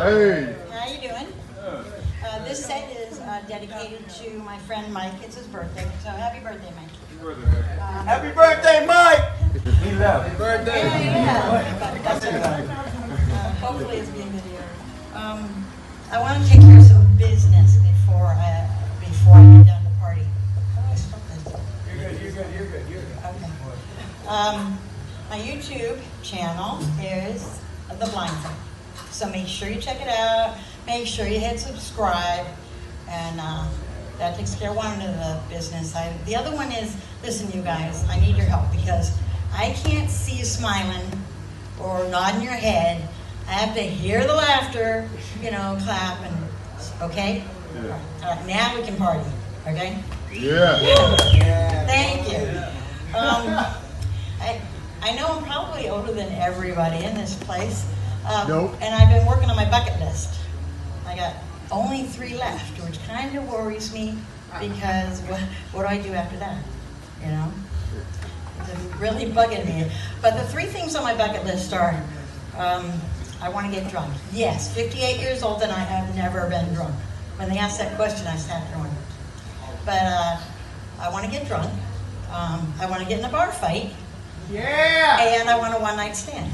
Hey. How you doing? This set is dedicated to my friend Mike. It's his birthday, so happy birthday, Mike. Happy birthday, Mike! He left. Happy birthday. Hopefully it's being video. I want to take care of some business before I get done the party. How do I stop this? You're good. Okay. My YouTube channel is The Blind Friend. So make sure you check it out. Make sure you hit subscribe. And that takes care of one of the business. The other one is, listen, you guys, I need your help because I can't see you smiling or nodding your head. I have to hear the laughter, clap, and okay? Yeah. All right, now we can party, okay? Yeah. Thank you. I know I'm probably older than everybody in this place. Nope. And I've been working on my bucket list. I got only 3 left, which kind of worries me because what do I do after that? It's really bugging me. But the 3 things on my bucket list are, I want to get drunk. Yes, 58 years old and I have never been drunk. When they asked that question, I sat there and went. But I want to get drunk. I want to get in a bar fight. Yeah! And I want a one-night stand.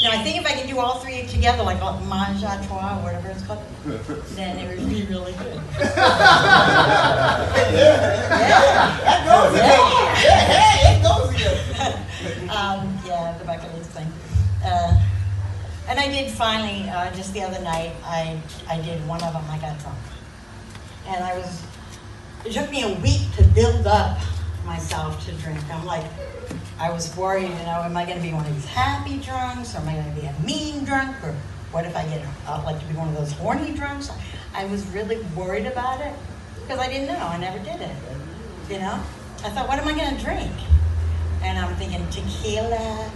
Now, I think if I can do all 3 together, like Mange à Trois, or whatever it's called, then it would be really good. That goes together. Yeah, it goes together. The bucket list thing. And I did finally, just the other night, I did one of them, I got drunk. And it took me a week to build up myself to drink. I was worried, am I going to be one of these happy drunks, or am I going to be a mean drunk, or what if I get to be one of those horny drunks? I was really worried about it, because I didn't know, I never did it, I thought, what am I going to drink? And I'm thinking tequila,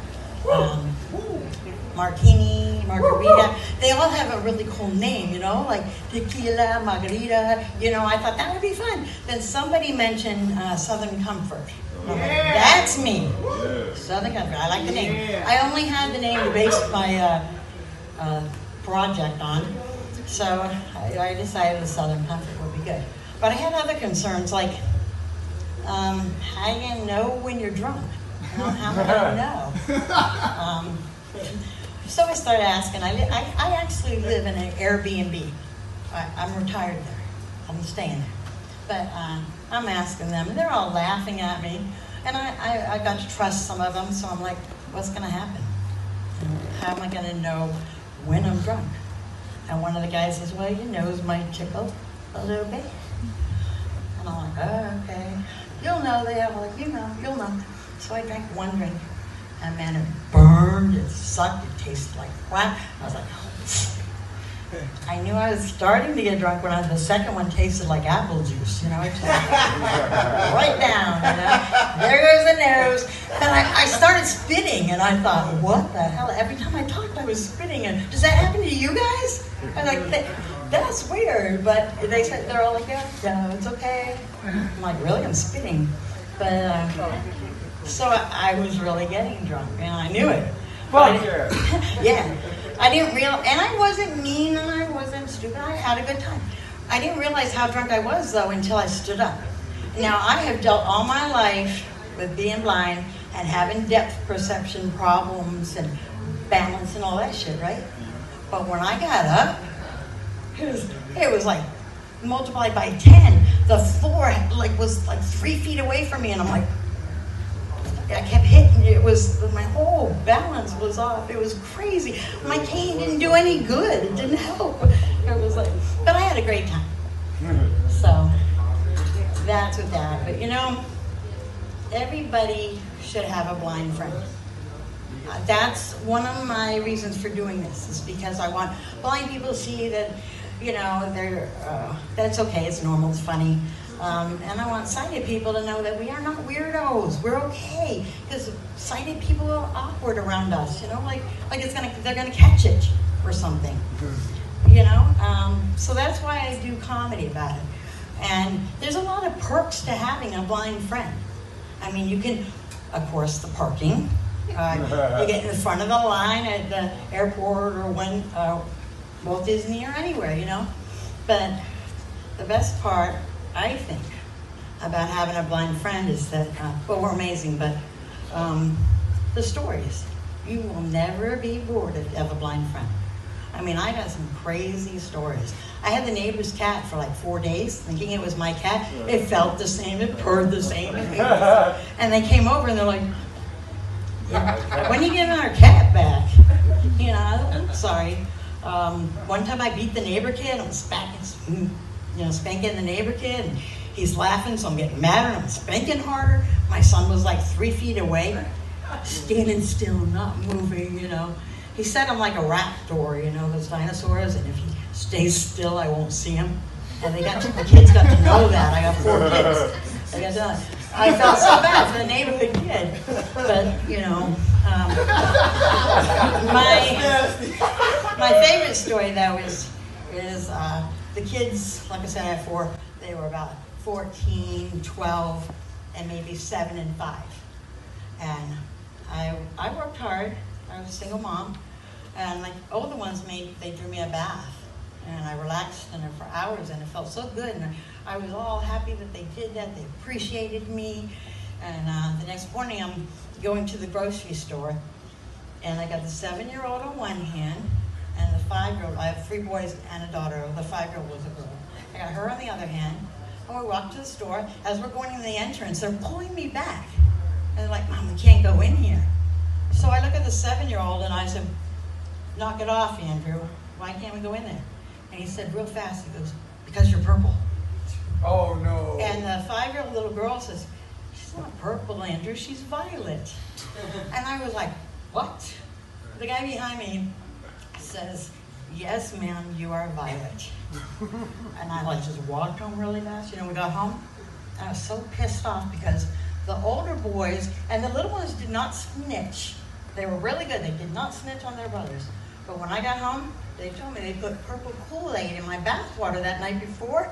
martini, margarita. They all have a really cool name, like tequila, margarita. I thought that would be fun. Then somebody mentioned Southern Comfort. Yeah. That's me. Yeah. Southern Comfort. I like the name. Yeah. I only had the name to base my project on, so I decided the Southern Comfort would be good. But I had other concerns, like how are you gonna know when you're drunk? How am I gonna know? So I started asking. I actually live in an Airbnb. I'm retired there. I'm staying there. But I'm asking them, and they're all laughing at me. And I got to trust some of them, so I'm like, what's going to happen? How am I going to know when I'm drunk? And one of the guys says, well, your nose might tickle a little bit. And I'm like, oh, okay. You'll know. They have you'll know. So I drank 1 drink. And man, it burned, it sucked, it tasted like crap. I was like, I knew I was starting to get drunk when the second one tasted like apple juice, It just right down, There goes the nose. And I started spitting, and I thought, what the hell? Every time I talked, I was spitting. And does that happen to you guys? I'm like, that's weird. But they're all like, yeah, it's okay. I'm like, really? I'm spitting. But so I was really getting drunk, and I knew it. Fuck yeah. I didn't realize, and I wasn't mean, and I wasn't stupid. I had a good time. I didn't realize how drunk I was, though, until I stood up. Now, I have dealt all my life with being blind and having depth perception problems and balance and all that shit, right? But when I got up, it was like multiplied by 10. The floor was 3 feet away from me, and I'm like, I kept hitting. My whole balance was off. It was crazy. My cane didn't do any good. It didn't help. It was but I had a great time. So that's with that. But everybody should have a blind friend. That's one of my reasons for doing this, is because I want blind people to see that, they're that's okay. It's normal. It's funny. And I want sighted people to know that we are not weirdos. We're okay, because sighted people are awkward around us. They're gonna catch it or something. So that's why I do comedy about it. And there's a lot of perks to having a blind friend. I mean, you can, of course, the parking. You get in the front of the line at the airport or Walt Disney or anywhere, you know. But the best part, I think, about having a blind friend is that, well, we're amazing, but the stories. You will never be bored if you have a blind friend. I mean, I got some crazy stories. I had the neighbor's cat for like 4 days, thinking it was my cat. It felt the same, it purred the same. And they came over and they're like, when are you getting our cat back? You know, I'm sorry. One time I beat the neighbor kid, I'm spanking the neighbor kid, and he's laughing, so I'm getting madder, and I'm spanking harder. My son was like 3 feet away, standing still, not moving, you know. He said I'm like a raptor, you know, those dinosaurs, and if he stays still, I won't see him. And the kids got to know that. I got 4 kids. I felt so bad for the neighborhood kid, but you know, my favorite story though is the kids. Like I said, I had 4. They were about 14, 12, and maybe 7 and 5. And I worked hard. I was a single mom, and like older ones, they drew me a bath, and I relaxed in it for hours, and it felt so good. And I was all happy that they did that. They appreciated me. And the next morning, I'm going to the grocery store, and I got the 7-year-old on one hand, and the 5-year-old. I have 3 boys and a daughter. The 5-year-old was a girl. I got her on the other hand. And we walked to the store. As we're going in the entrance, they're pulling me back, and they're like, "Mom, we can't go in here." So I look at the 7-year-old and I said, "Knock it off, Andrew. Why can't we go in there?" And he said real fast, he goes, "Because you're purple." Oh, no. And the 5-year-old little girl says, "She's not purple, Andrew, she's violet." And I was like, "What?" The guy behind me says, "Yes, ma'am, you are violet." And I like just walked home really fast. You know, we got home. I was so pissed off because the older boys and the little ones did not snitch. They were really good. They did not snitch on their brothers. But when I got home, they told me they put purple Kool-Aid in my bath water that night before.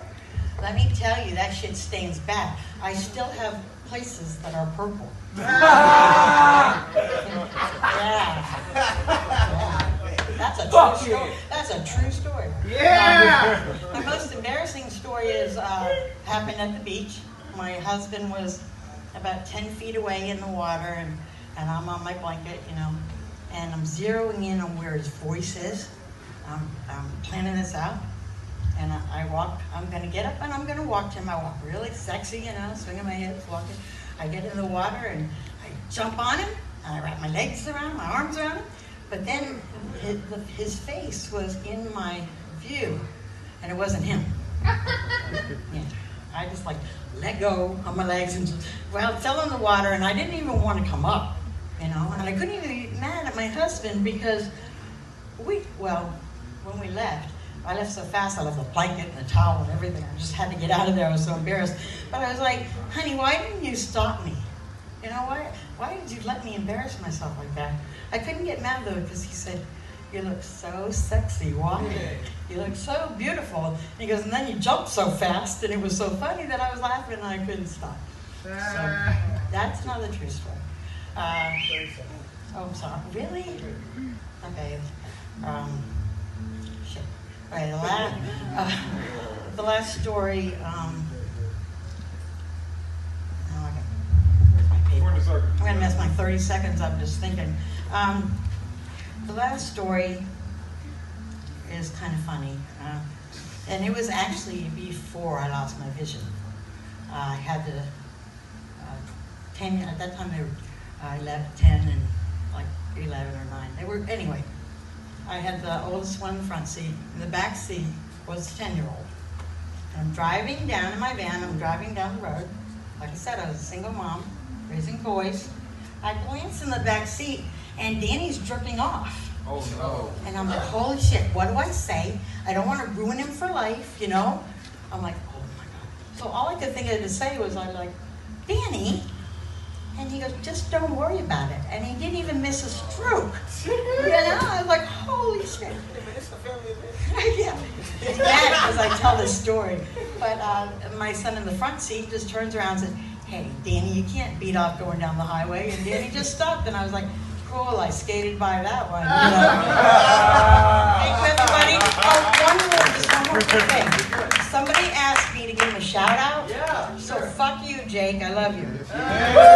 Let me tell you, that shit stains bad. I still have places that are purple. Yeah. That's a true story. That's a true story. Yeah. My most embarrassing story is happened at the beach. My husband was about 10 feet away in the water, and I'm on my blanket, you know, and I'm zeroing in on where his voice is. I'm planning this out, and I'm going to get up and I'm going to walk to him. I walk really sexy, you know, swinging my hips, walking. I get in the water and I jump on him, and I wrap my legs around him, my arms around him, but then his face was in my view, and it wasn't him. Yeah. I just like let go of my legs and just, fell in the water, and I didn't even want to come up, you know, and I couldn't even be mad at my husband because when we left, I left so fast, I left the blanket and the towel and everything. I just had to get out of there. I was so embarrassed. But I was like, "Honey, why didn't you stop me? You know, why did you let me embarrass myself like that?" I couldn't get mad though because he said, "You look so sexy walking. You look so beautiful." And he goes, "And then you jumped so fast," and it was so funny that I was laughing and I couldn't stop. So that's another true story. I'm sorry. Really? Okay. Shit. All right. The last story. Where's my paper? I'm gonna mess my 30 seconds up just thinking. The last story is kind of funny, and it was actually before I lost my vision. I had the 10 at that time. They were 10 and like 11 or 9. They were anyway. I had the oldest one in the front seat. In the back seat was the 10-year-old. I'm driving down in my van. I'm driving down the road. Like I said, I was a single mom, raising boys. I glance in the back seat, and Danny's jerking off. Oh, no. And I'm like, holy shit, what do I say? I don't want to ruin him for life, you know? I'm like, oh my God. So all I could think of to say was, I'm like, "Danny?" And he goes, "Just don't worry about it." And he didn't even miss a stroke. You know? I was like, holy shit. Yeah. It's bad because I tell this story. But my son in the front seat just turns around and says, "Hey, Danny, you can't beat off going down the highway." And Danny just stopped, and I was like, cool, I skated by that one. You know? Thank you, everybody. Okay, somebody asked me to give him a shout out. Yeah. So fuck you, Jake. I love you. Hey.